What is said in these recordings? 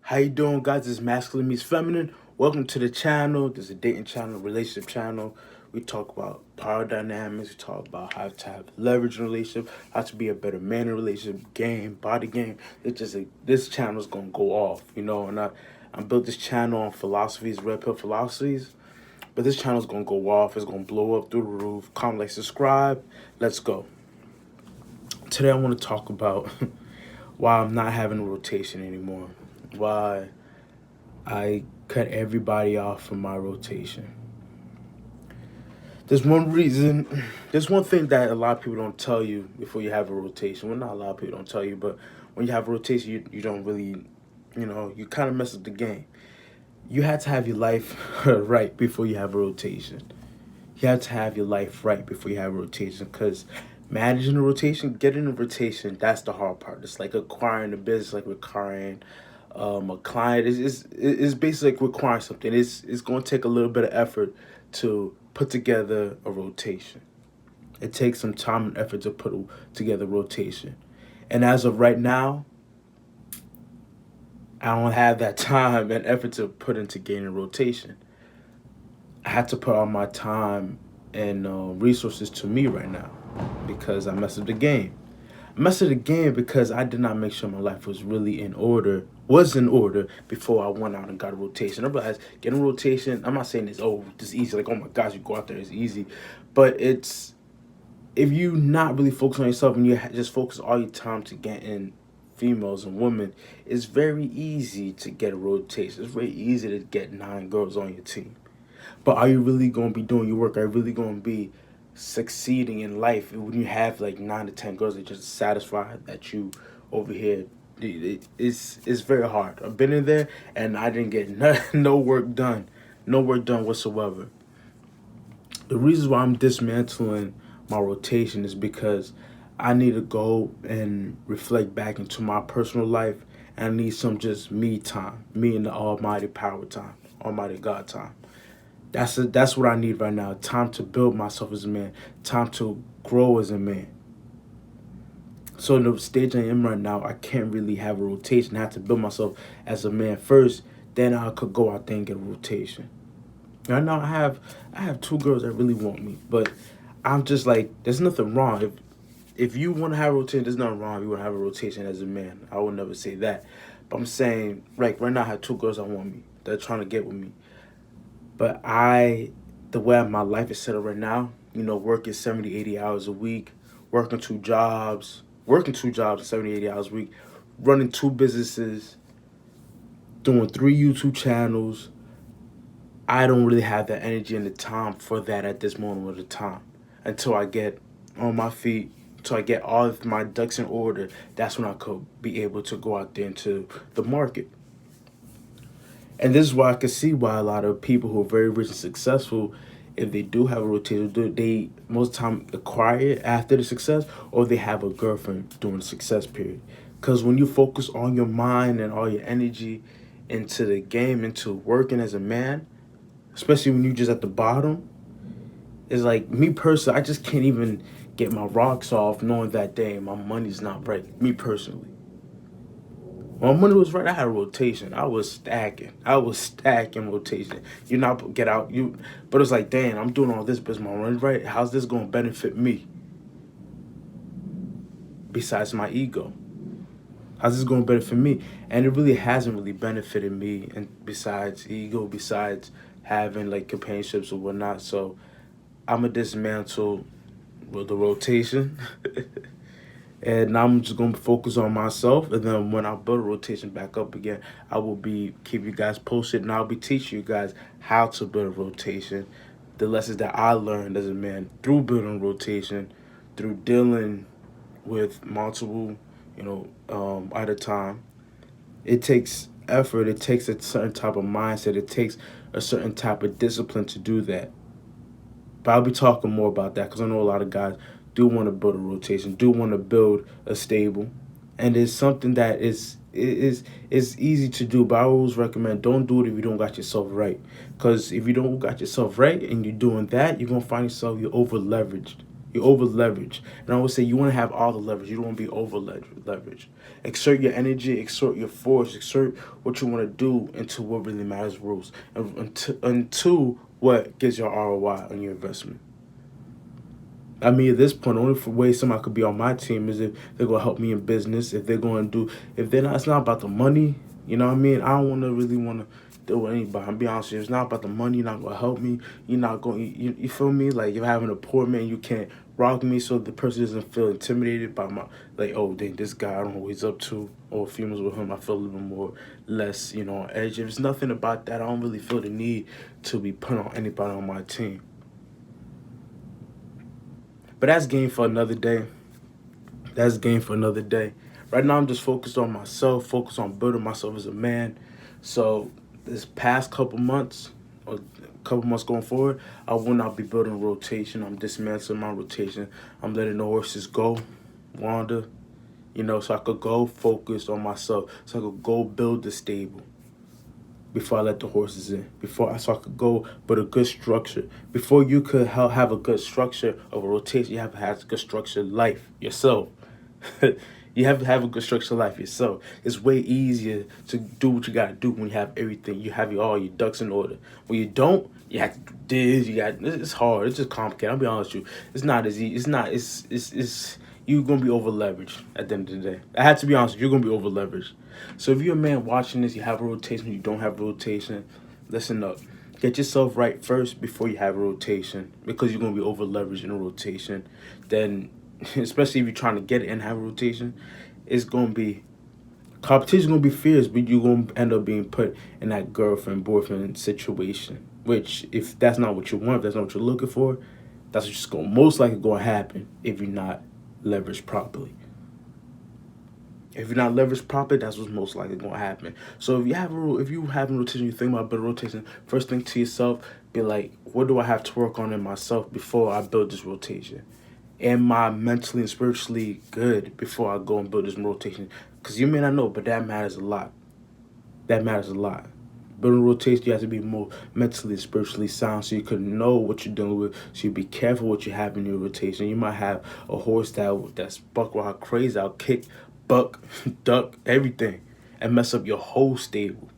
How you doing, guys? This is Masculine Meets Feminine. Welcome to the channel. This is a dating channel, relationship channel. We talk about power dynamics. We talk about how to have leverage in a relationship, how to be a better man in a relationship, game, body game. It's just this channel is gonna go off, And I built this channel on philosophies, red pill philosophies. But this channel is gonna go off. It's gonna blow up through the roof. Comment, like, subscribe. Let's go. Today I want to talk about why I'm not having a rotation anymore. Why I cut everybody off from my rotation. There's one reason, there's one thing that a lot of people don't tell you before you have a rotation. Well, not a lot of people don't tell you, but when you have a rotation, you don't really, you kind of mess up the game. You have to have your life right before you have a rotation. You have to have your life right before you have a rotation, because managing a rotation, getting a rotation, that's the hard part. It's like acquiring a business, like acquiring a client. Is basically like requiring something. It's going to take a little bit of effort to put together a rotation. It takes some time and effort to put together a rotation. And as of right now, I don't have that time and effort to put into gaining rotation. I had to put all my time and resources to me right now because I messed up the game. I messed up the game because I did not make sure my life was really in order before I went out and got a rotation. I realized getting a rotation, I'm not saying it's this easy, like, oh my gosh, you go out there, it's easy. But it's, if you not really focus on yourself and you just focus all your time to getting females and women, it's very easy to get a rotation. It's very easy to get 9 girls on your team. But are you really going to be doing your work? Are you really going to be succeeding in life when you have like 9 to 10 girls that just satisfied that you over here? It's very hard. I've been in there and I didn't get no work done. No work done whatsoever. The reason why I'm dismantling my rotation is because I need to go and reflect back into my personal life, and I need some just me time, me and the almighty power time, almighty God time. That's what I need right now. Time to build myself as a man. Time to grow as a man. So in the stage I am right now, I can't really have a rotation. I have to build myself as a man first. Then I could go out there and get a rotation. Right now I have 2 girls that really want me, but I'm just like, there's nothing wrong. If you want to have a rotation, there's nothing wrong if you want to have a rotation as a man. I would never say that. But I'm saying, right now I have 2 girls that want me. They're trying to get with me. But the way my life is set up right now, working 70, 80 hours a week, working 2 jobs, 70, 80 hours a week, running 2 businesses, doing 3 YouTube channels. I don't really have the energy and the time for that at this moment of the time. Until I get on my feet, until I get all of my ducks in order, that's when I could be able to go out there into the market. And this is why I can see why a lot of people who are very rich and successful, if they do have a rotation, they most time acquire it after the success, or they have a girlfriend during the success period. Because when you focus on your mind and all your energy into the game, into working as a man, especially when you're just at the bottom, it's like, me personally, I just can't even get my rocks off knowing that, dang, my money's not right. Me personally. When my money was right, I had a rotation. I was stacking. Rotation. You not get out. But it's like, damn, I'm doing all this, but is my money right? How's this going to benefit me? Besides my ego, how's this going to benefit me? And it really hasn't really benefited me. And besides ego, besides having like companionships or whatnot, so I'm gonna dismantle the rotation. And I'm just gonna focus on myself. And then when I build a rotation back up again, I will keep you guys posted, and I'll be teaching you guys how to build a rotation, the lessons that I learned as a man through building a rotation, through dealing with multiple, at a time. It takes effort. It takes a certain type of mindset. It takes a certain type of discipline to do that. But I'll be talking more about that because I know a lot of guys do want to build a rotation, do want to build a stable, and it's something that is easy to do. But I always recommend, don't do it if you don't got yourself right. Because if you don't got yourself right and you're doing that, you're gonna find yourself, you're over leveraged. You over leverage. And I always say you want to have all the leverage. You don't want to be over leverage. Exert your energy, exert your force, exert what you want to do into what really matters most, and into what gives your ROI on your investment. I mean, at this point, the only way somebody could be on my team is if they're gonna help me in business. If they're going to do, if they're not, it's not about the money. You know what I mean? I don't want to really want to deal with anybody. I'm be honest with you. It's not about the money. You're not gonna help me. You're not going. You feel me? Like you're having a poor man, you can't rock me, so the person doesn't feel intimidated by my like. Oh, dang, this guy, I don't know what he's up to. Or if he was with him, I feel a little more less, on edge. If it's nothing about that, I don't really feel the need to be put on anybody on my team. But that's game for another day. That's game for another day. Right now, I'm just focused on myself, focused on building myself as a man. So this past couple months, or couple months going forward, I will not be building a rotation. I'm dismantling my rotation. I'm letting the horses go, wander, so I could go focus on myself, so I could go build the stable before I let the horses in. So I could go with a good structure. Before you could have a good structure of a rotation, you have to have a good structured life yourself. You have to have a good structured life yourself. It's way easier to do what you gotta do when you have everything. You have all your ducks in order. When you don't, you have to do this. It's hard. It's just complicated. I'll be honest with you. It's not as easy. It's not. It's you're gonna be over leveraged at the end of the day. I have to be honest. You're gonna be over leveraged. So if you're a man watching this, you have a rotation. You don't have a rotation. Listen up. Get yourself right first before you have a rotation, because you're gonna be over leveraged in a rotation. Then, especially if you're trying to get it and have a rotation, it's gonna be competition. Gonna be fierce, but you're gonna end up being put in that girlfriend boyfriend situation. Which, if that's not what you want, if that's not what you're looking for, that's what's just gonna most likely gonna happen if you're not leveraged properly. If you're not leveraged properly, that's what's most likely going to happen. So if you have a rotation, you think about better rotation. First thing to yourself, be like, what do I have to work on in myself before I build this rotation? Am I mentally and spiritually good before I go and build this rotation? Because you may not know, but that matters a lot. That matters a lot. Building rotation, you have to be more mentally and spiritually sound, so you can know what you're dealing with. So you be careful what you have in your rotation. You might have a horse that's buck wild crazy. I'll kick, buck, duck, everything, and mess up your whole stable.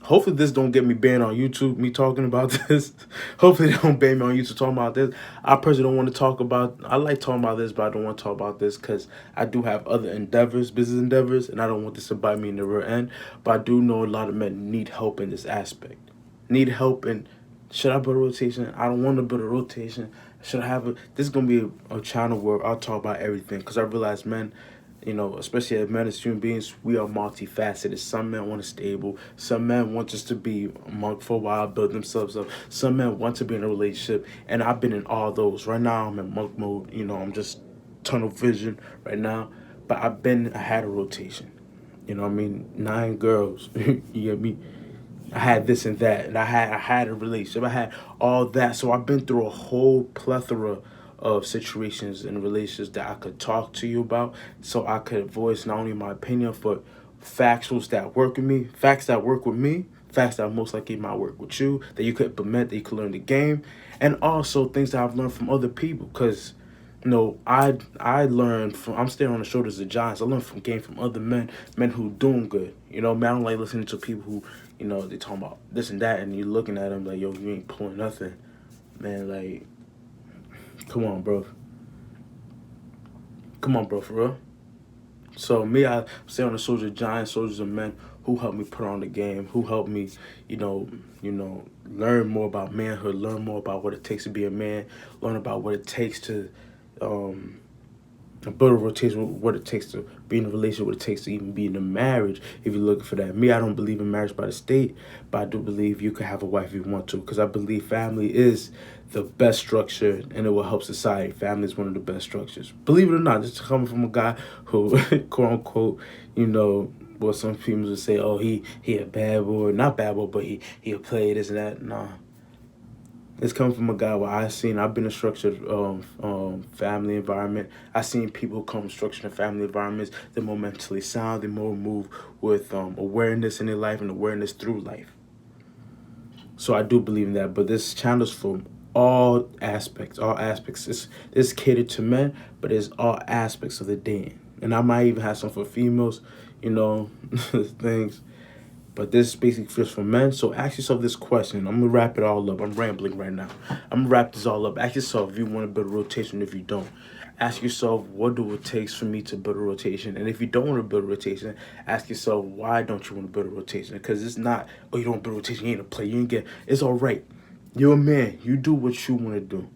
Hopefully this don't get me banned on YouTube, me talking about this. Hopefully they don't ban me on YouTube talking about this. I personally don't want to talk about, I like talking about this, but I don't want to talk about this because I do have other endeavors, business endeavors, and I don't want this to bite me in the rear end. But I do know a lot of men need help in this aspect. Need help in, should I build a rotation? I don't want to build a rotation. Should I have a, this is going to be a channel where I'll talk about everything, because I realize men, especially as men, as human beings, we are multifaceted. Some men want a stable. Some men want just to be a monk for a while, build themselves up. Some men want to be in a relationship, and I've been in all those. Right now, I'm in monk mode. I'm just tunnel vision right now. But I had a rotation. I mean, 9 girls. You get me? I had this and that, and I had a relationship. I had all that. So I've been through a whole plethora of situations and relationships that I could talk to you about, so I could voice not only my opinion, but factuals that work with me, facts that work with me, facts that most likely might work with you, that you could implement, that you could learn the game, and also things that I've learned from other people. Because I learned from, I'm standing on the shoulders of giants. I learned from game from other men who doing good. Man, I don't like listening to people who, they talking about this and that, and you looking at them like, yo, you ain't pulling nothing, man. Like, come on, bro. Come on, bro, for real. So me, I stay on the soldiers of giants, soldiers of men who helped me put on the game, who helped me, learn more about manhood, learn more about what it takes to be a man, learn about what it takes to um, build a rotation, what it takes to be in a relationship, what it takes to even be in a marriage, if you're looking for that. Me, I don't believe in marriage by the state, but I do believe you can have a wife if you want to, because I believe family is the best structure, and it will help society. Family is one of the best structures. Believe it or not, this is coming from a guy who, quote unquote, what some people would say, oh, he a bad boy, not bad boy, but he'll play this and that. Nah, it's coming from a guy where I've been in a structured family environment. I've seen people who come from structured family environments. They're more mentally sound. They're more moved with awareness in their life and awareness through life. So I do believe in that. But this channel's for all aspects, all aspects. It's catered to men, but it's all aspects of the dating. And I might even have some for females, you know, things. But this basically fits for men. So ask yourself this question. I'm gonna wrap it all up. I'm rambling right now. I'm gonna wrap this all up. Ask yourself if you want to build a rotation. If you don't, ask yourself what do it takes for me to build a rotation. And if you don't want to build a rotation, ask yourself why don't you want to build a rotation? Because it's not, oh, you don't build a rotation, you ain't a player, you ain't get. It's all right. You're a man. You do what you want to do.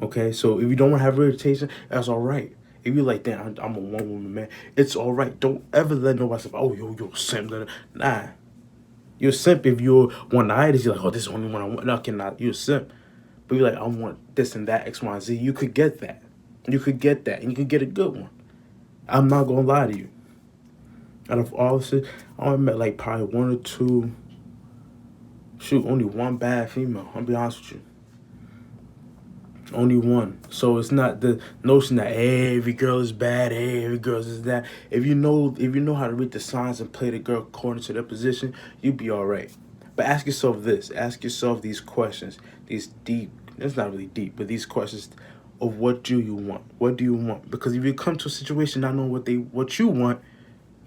Okay. So if you don't want to have a rotation, that's all right. If you're like, damn, I'm a one woman man, it's all right. Don't ever let nobody say, oh, you're a simp. Nah, you're a simp if you're one itis. You're like, oh, this is the only one I want. No, cannot. You're a simp. But you're like, I want this and that, X, Y, and Z. You could get that. You could get that, and you could get a good one. I'm not gonna lie to you. Out of all this, I only met like probably one or two. Shoot, only one bad female. I'll be honest with you. Only one. So it's not the notion that hey, every girl is bad, hey, every girl is that. If you know how to read the signs and play the girl according to their position, you'll be all right. But ask yourself this. Ask yourself these questions. These deep. It's not really deep, but these questions of what do you want? What do you want? Because if you come to a situation not knowing what you want,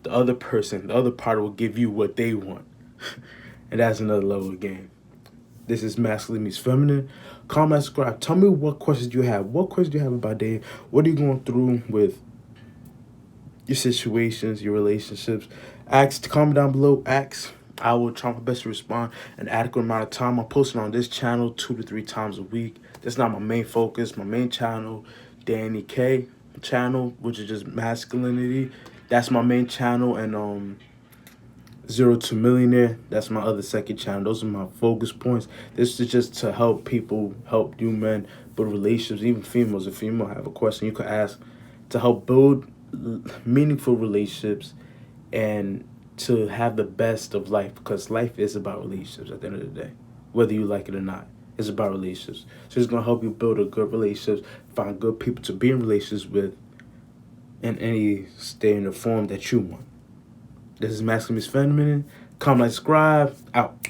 the other person, the other party will give you what they want, and that's another level of game. This is Masculine Meets Feminine. Comment, subscribe. Tell me what questions you have. What questions do you have about dating? What are you going through with your situations, your relationships? Ask, comment down below. Ask. I will try my best to respond an adequate amount of time. I'm posting on this channel 2 to 3 times a week. That's not my main focus. My main channel, Danny K channel, which is just masculinity. That's my main channel, and Zero to Millionaire, that's my other second channel. Those are my focus points. This is just to help people, help you men build relationships, even females. If female have a question, you could ask to help build meaningful relationships and to have the best of life, because life is about relationships at the end of the day, whether you like it or not. It's about relationships. So it's going to help you build a good relationships, find good people to be in relationships with, in any state and the form that you want. This is Masculine Meets Feminine. Comment, like, subscribe. Out.